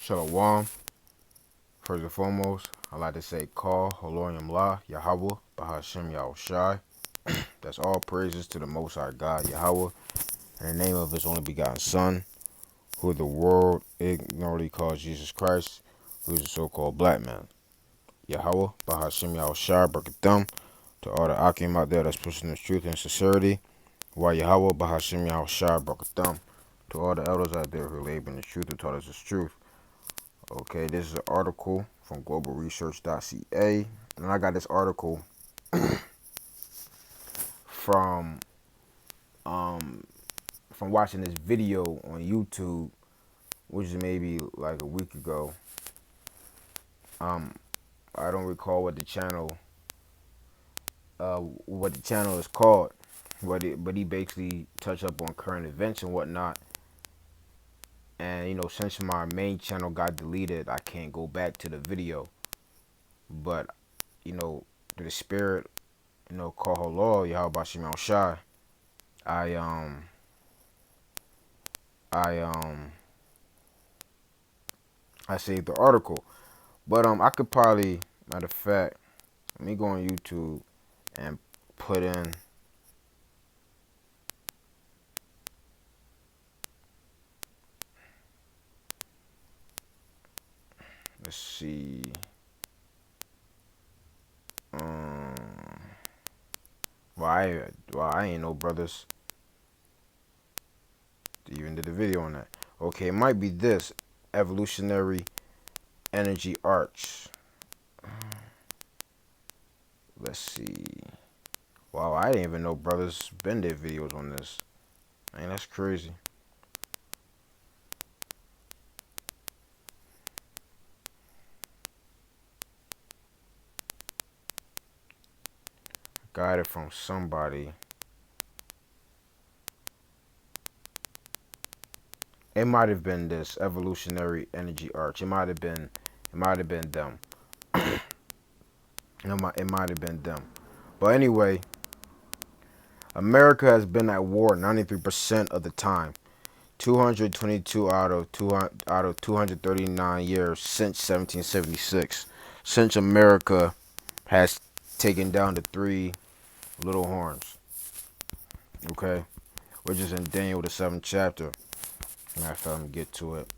Shalom. First and foremost, I like to say Call Holoyam La Yahweh Bahashim Yahushai. That's all praises to the Most High God Yahweh in the name of His only begotten Son, who the world ignorantly calls Jesus Christ, who is a so-called black man. Yahweh Bahashim Yahushai Barakatham to all the Akim out there that's pushing this truth and sincerity. While Yahweh Bahashim Yahushai Barakatham to all the elders out there who labor in the truth and taught us this truth. Okay, this is an article from globalresearch.ca, and I got this article from um from watching this video on YouTube, which is maybe like a week ago. I don't recall what the channel is called, but he basically touched up on current events and whatnot. And since my main channel got deleted, I can't go back to the video. But through the spirit, call Halal, Yahweh Bashim Shai, I I um I saved the article. But I could probably, matter of fact, let me go on YouTube and put in, let's see, um I ain't no brothers to even did a video on that. Okay, it might be this evolutionary energy arch. Let's see. Wow, I didn't even know brothers been did videos on this. Man, that's crazy. Got it from somebody. It might have been this evolutionary energy arch. It might have been them. It might have been them. But anyway, America has been at war 93% of the time. 222 out of 239 years since 1776. Since America has taken down the three little horns. Okay? Which is in Daniel the 7th chapter. Matter of fact, let me get to it.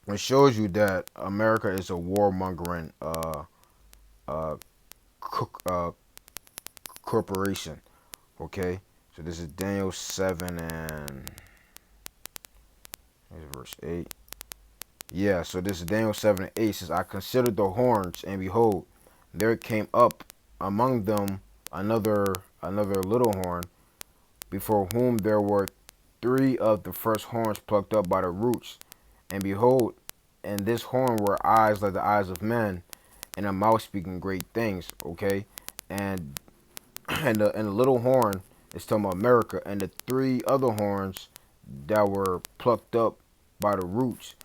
It shows you that America is a warmongering uh, corporation. Okay? So this is Daniel 7 and verse 8. Yeah, so this is Daniel 7 and 8. It says, I considered the horns, and behold, there came up among them another little horn, before whom there were three of the first horns plucked up by the roots. And behold, in this horn were eyes like the eyes of men, and a mouth speaking great things. Okay, and the little horn is talking about America, and the three other horns that were plucked up by the roots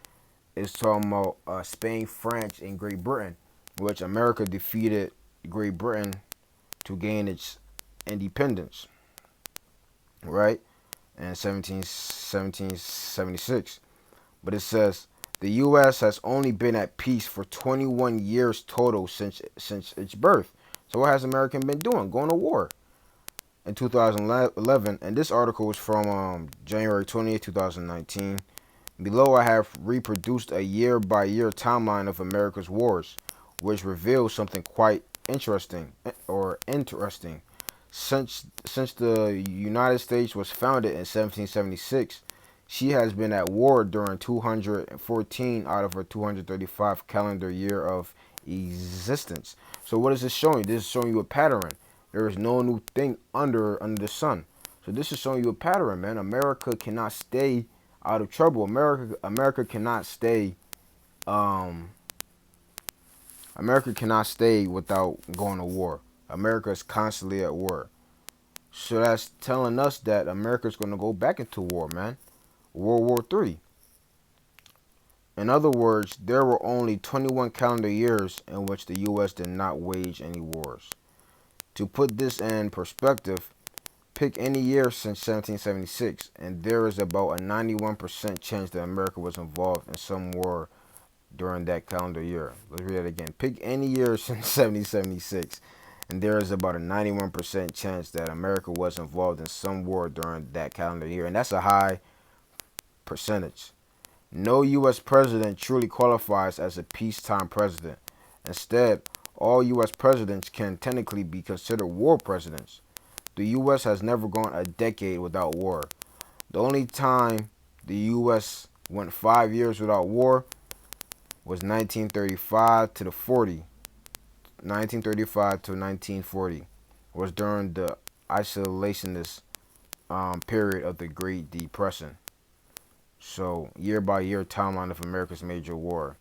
is talking about Spain, France, and Great Britain, which America defeated Great Britain to gain its independence, right, in 1776. But it says the U.S. has only been at peace for 21 years total since its birth. So what has America been doing? Going to war in 2011. And this article is from January 20th, 2019. Below I have reproduced a year-by-year timeline of America's wars, which reveals something quite interesting. Since the United States was founded in 1776, she has been at war during 214 out of her 235 calendar year of existence. So what is this showing? This is showing you a pattern. There is no new thing under the sun. So this is showing you a pattern, man. America cannot stay out of trouble. America cannot stay America cannot stay without going to war. America is constantly at war. So that's telling us that America is going to go back into war, man. World War III. In other words, there were only 21 calendar years in which the U.S. did not wage any wars. To put this in perspective, Pick any year since 1776, and there is about a 91% chance that America was involved in some war during that calendar year. Let's read it again. Pick any year since 1776, and there is about a 91% chance that America was involved in some war during that calendar year. And that's a high percentage. No U.S. president truly qualifies as a peacetime president. Instead, all U.S. presidents can technically be considered war presidents. The U.S. has never gone a decade without war. The only time the U.S. went 5 years without war was 1935 to the 40. 1935 to 1940 was during the isolationist period of the Great Depression. So year by year timeline of America's major war.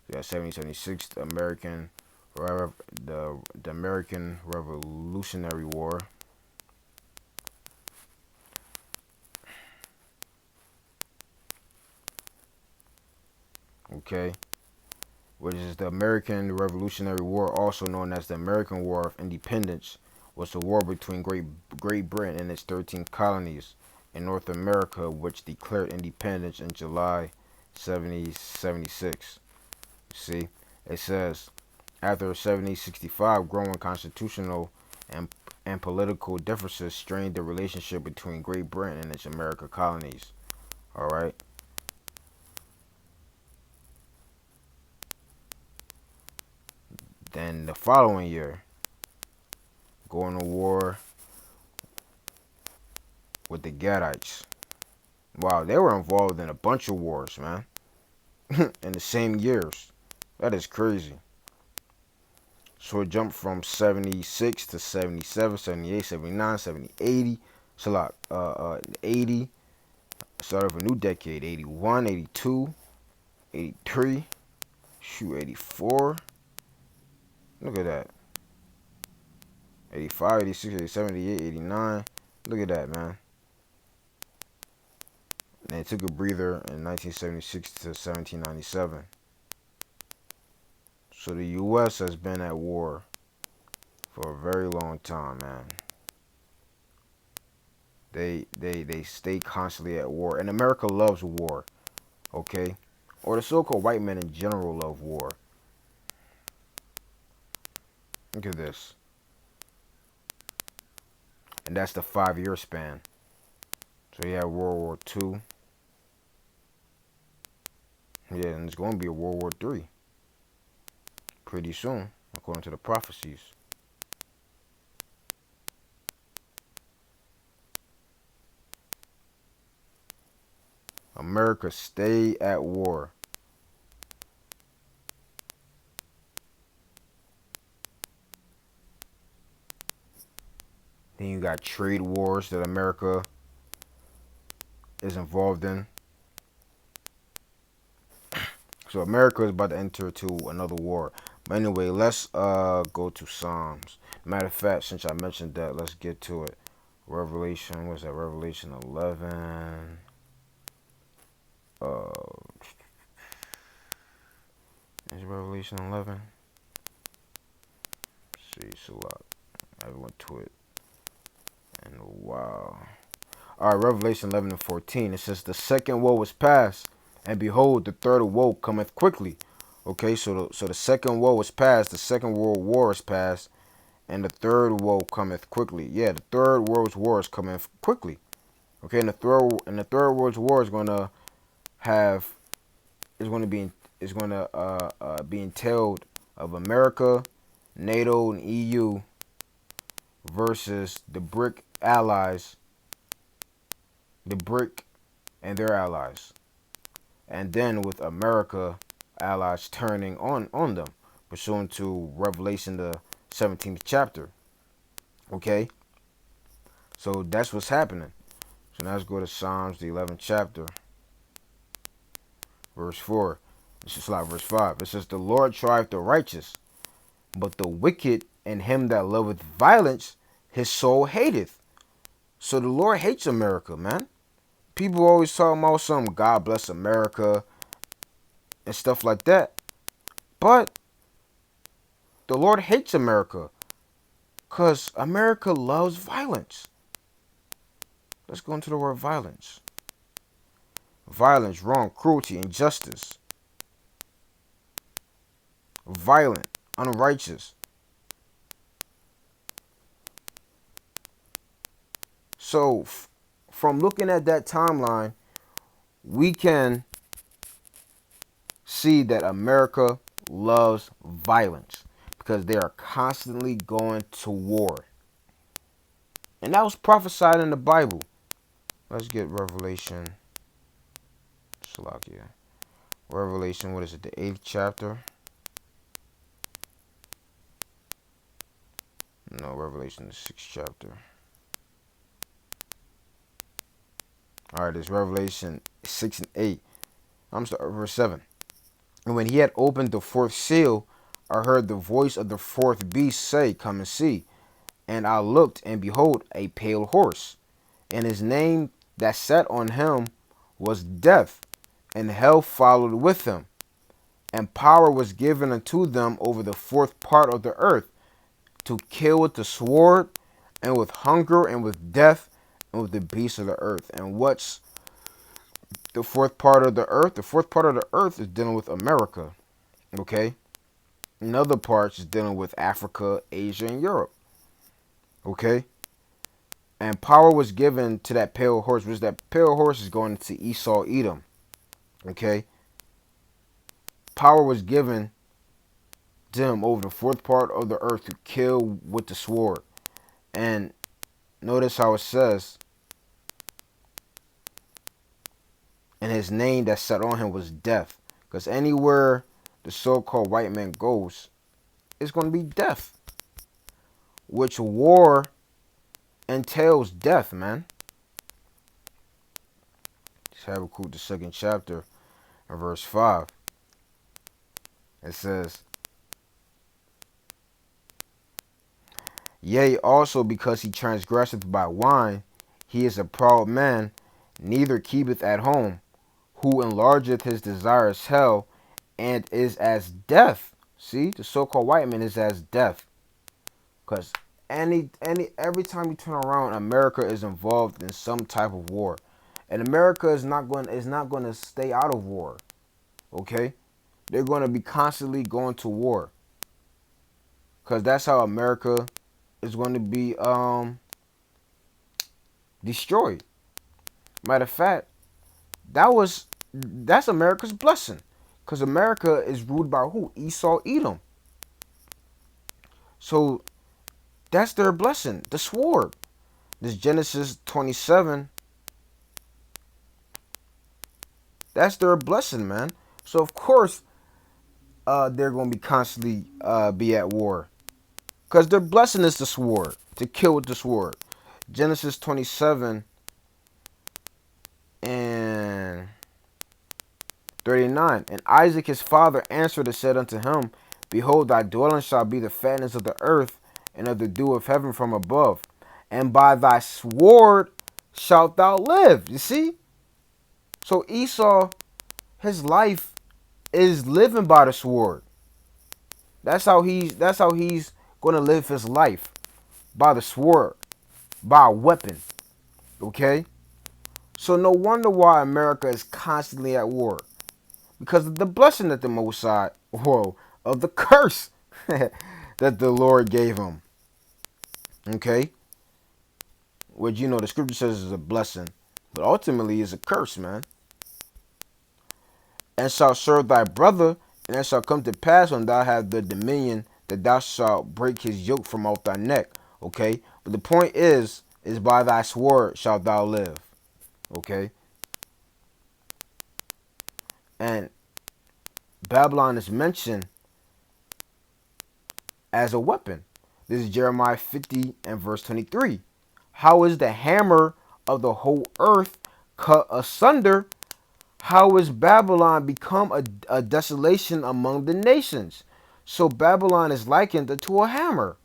Yeah, 1776, the American Revolutionary War. Okay, which is the American Revolutionary War, also known as the American War of Independence, was a war between Great Britain and its 13 colonies in North America, which declared independence in July 1776. See, it says, after 1765, growing constitutional and, and political differences strained the relationship between Great Britain and its American colonies. All right. Then the following year, going to war with the Gadites. Wow, they were involved in a bunch of wars, man, in the same years. That is crazy. So it jumped from 76 to 77, 78, 79, 70, 80. It's a lot. 80. Started of a new decade. 81, 82, 83. Shoot, 84. Look at that. 85, 86, 87, 88, 89. Look at that, man. And it took a breather in 1976 to 1797. So the U.S. has been at war for a very long time, man. They stay constantly at war. And America loves war, okay? Or the so-called white men in general love war. Look at this. And that's the 5 year span. So you have World War II. Yeah, and it's going to be a World War III pretty soon, according to the prophecies. America stay at war. Then you got trade wars that America is involved in. So America is about to enter into another war. But anyway, let's go to Psalms. Matter of fact, since I mentioned that, let's get to it. Revelation, what's that? Revelation 11. Uh, is it Revelation 11? Let's see, it's a lot. I haven't went to it in a while. All right, Revelation 11 and 14. It says, the second woe is past, and behold, the third woe cometh quickly. Okay, so the second woe is past, the second world war is past, and the third woe cometh quickly. Yeah, the third world's war is coming quickly. Okay, and the third world's war is gonna be entailed of America, NATO, and EU versus the BRIC allies, the BRIC and their allies, and then with America allies turning on them, pursuant to Revelation the 17th chapter. Okay, so that's what's happening. So now let's go to Psalms the 11th chapter, verse 4. This is like verse 5. It says, the Lord trieth the righteous, but the wicked and him that loveth violence, his soul hateth. So the Lord hates America, man. People always talk about some God bless America and stuff like that. But the Lord hates America because America loves violence. Let's go into the word violence. Violence, wrong, cruelty, injustice. Violent, unrighteous. So, from looking at that timeline, we can see that America loves violence because they are constantly going to war. And that was prophesied in the Bible. Let's get Revelation. Salakia. Revelation, what is it? The 8th chapter? No, Revelation, the 6th chapter. Alright, it's Revelation 6 and 8. I'm sorry, verse 7. And when he had opened the fourth seal, I heard the voice of the fourth beast say, Come and see. And I looked, and behold, a pale horse. And his name that sat on him was Death, and hell followed with him. And power was given unto them over the fourth part of the earth, to kill with the sword, and with hunger, and with death, and with the beasts of the earth. And what's the fourth part of the earth? The fourth part of the earth is dealing with America. Okay? And other parts is dealing with Africa, Asia, and Europe. Okay? And power was given to that pale horse, which that pale horse is going to Esau, Edom. Okay? Power was given to him over the fourth part of the earth to kill with the sword. And notice how it says, and his name that sat on him was Death. Because anywhere the so-called white man goes, it's going to be death. Which war entails death, man. Habakkuk, the 2nd chapter, and verse 5. It says, Yea, also because he transgresseth by wine, he is a proud man, neither keepeth at home, who enlargeth his desires hell, and is as death. See, the so-called white man is as death. Because every time you turn around, America is involved in some type of war. And America is not going to stay out of war. Okay? They're going to be constantly going to war. Because that's how America is going to be destroyed. Matter of fact, that's America's blessing. Because America is ruled by who? Esau, Edom. So that's their blessing. The sword. This Genesis 27. That's their blessing, man. So of course, they're going to be constantly be at war. Because their blessing is the sword. To kill with the sword. Genesis 27 and 39. And Isaac his father answered and said unto him, Behold, thy dwelling shall be the fatness of the earth, and of the dew of heaven from above. And by thy sword shalt thou live. You see? So Esau, his life is living by the sword. That's how he's going to live his life. By the sword. By a weapon. Okay? So no wonder why America is constantly at war. Because of the blessing that the Most High, of the curse that the Lord gave him. Okay? Which, the scripture says is a blessing. But ultimately is a curse, man. And shalt serve thy brother, and it shall come to pass when thou have the dominion that thou shalt break his yoke from off thy neck. Okay? But the point is by thy sword shalt thou live. Okay? And Babylon is mentioned as a weapon. This is Jeremiah 50 and verse 23. How is the hammer of the whole earth cut asunder? How is Babylon become a desolation among the nations? So Babylon is likened to a hammer.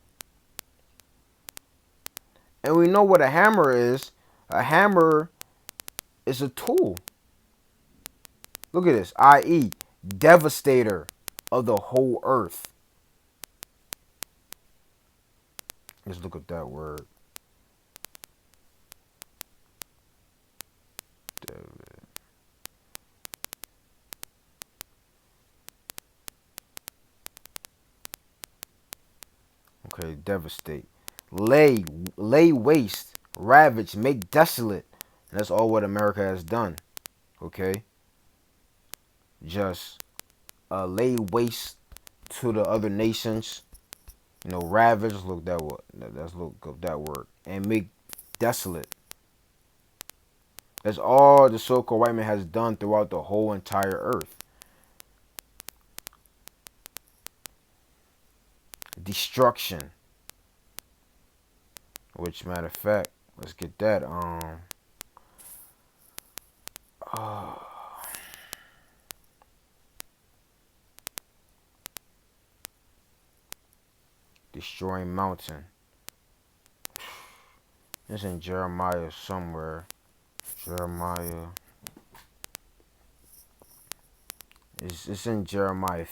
And we know what a hammer is. A hammer is a tool. Look at this, i.e., devastator of the whole earth. Let's look at that word. Okay, devastate. Lay, lay waste, ravage, make desolate. And that's all what America has done. Okay? Just lay waste to the other nations. You know, ravage, look that word. Let's look up that word. And make desolate. That's all the so-called white man has done throughout the whole entire earth. Destruction. Which, matter of fact, let's get that. Uh, Destroying mountain. It's in Jeremiah somewhere. Jeremiah. It's in Jeremiah.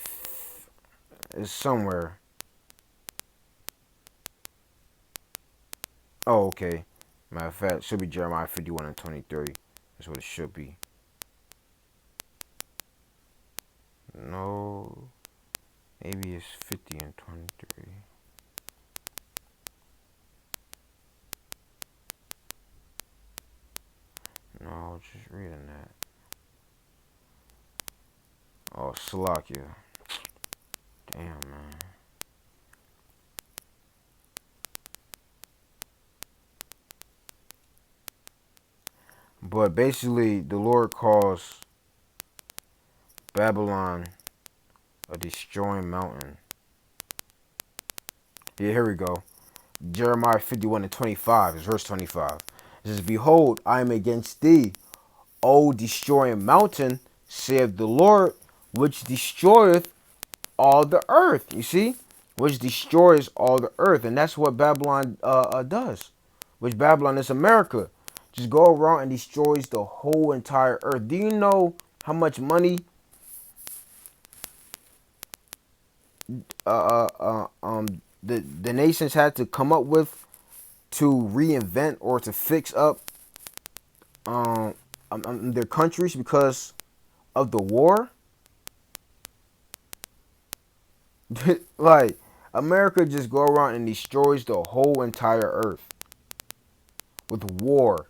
It's somewhere. Oh, okay. Matter of fact, it should be Jeremiah 51 and 23. That's what it should be. No. Maybe it's 50 and 23. No, I was just reading that. Oh, Slovakia. Damn, man. But basically, the Lord calls Babylon a destroying mountain. Yeah, here we go. Jeremiah 51 and 25 is verse 25. It says, Behold, I am against thee, O destroying mountain, saith the Lord, which destroyeth all the earth. You see? Which destroys all the earth. And that's what Babylon does. Which Babylon is America. Just go around and destroys the whole entire earth. Do you know how much money the nations had to come up with to reinvent or to fix up their countries because of the war? Like, America just go around and destroys the whole entire earth with war,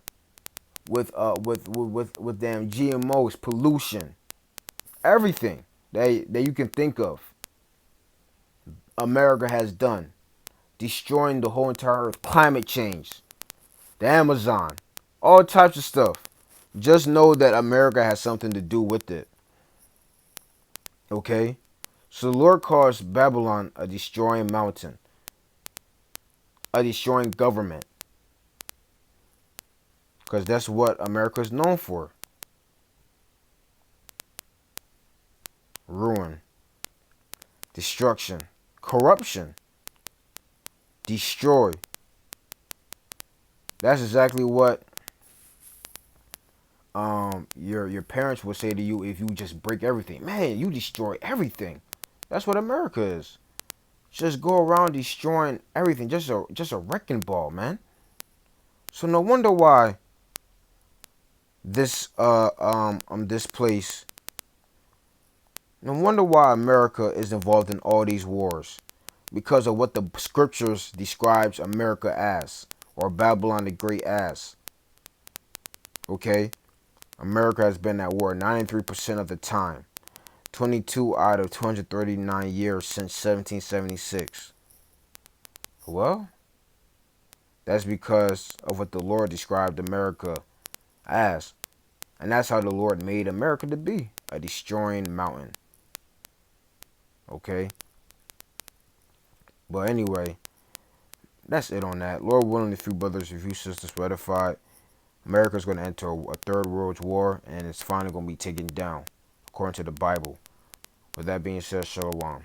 with damn GMOs, pollution, everything that you can think of. America has done, destroying the whole entire earth. Climate change, the Amazon, all types of stuff. Just know that America has something to do with it. Okay? So the Lord calls Babylon a destroying mountain, a destroying government. Because that's what America is known for. Ruin, destruction, corruption, destroy. That's exactly what your parents would say to you if you just break everything. Man, you destroy everything. That's what America is. Just go around destroying everything. Just a wrecking ball, man. So no wonder why this place. No wonder why America is involved in all these wars. Because of what the scriptures describes America as, or Babylon the Great as. Okay? America has been at war 93% of the time. 22 out of 239 years since 1776. Well, that's because of what the Lord described America as. And that's how the Lord made America to be. A destroying mountain. Okay? But anyway, that's it on that. Lord willing, if you brothers, if you sisters ratified, America's going to enter a third world war, and it's finally going to be taken down, according to the Bible. With that being said, shalom.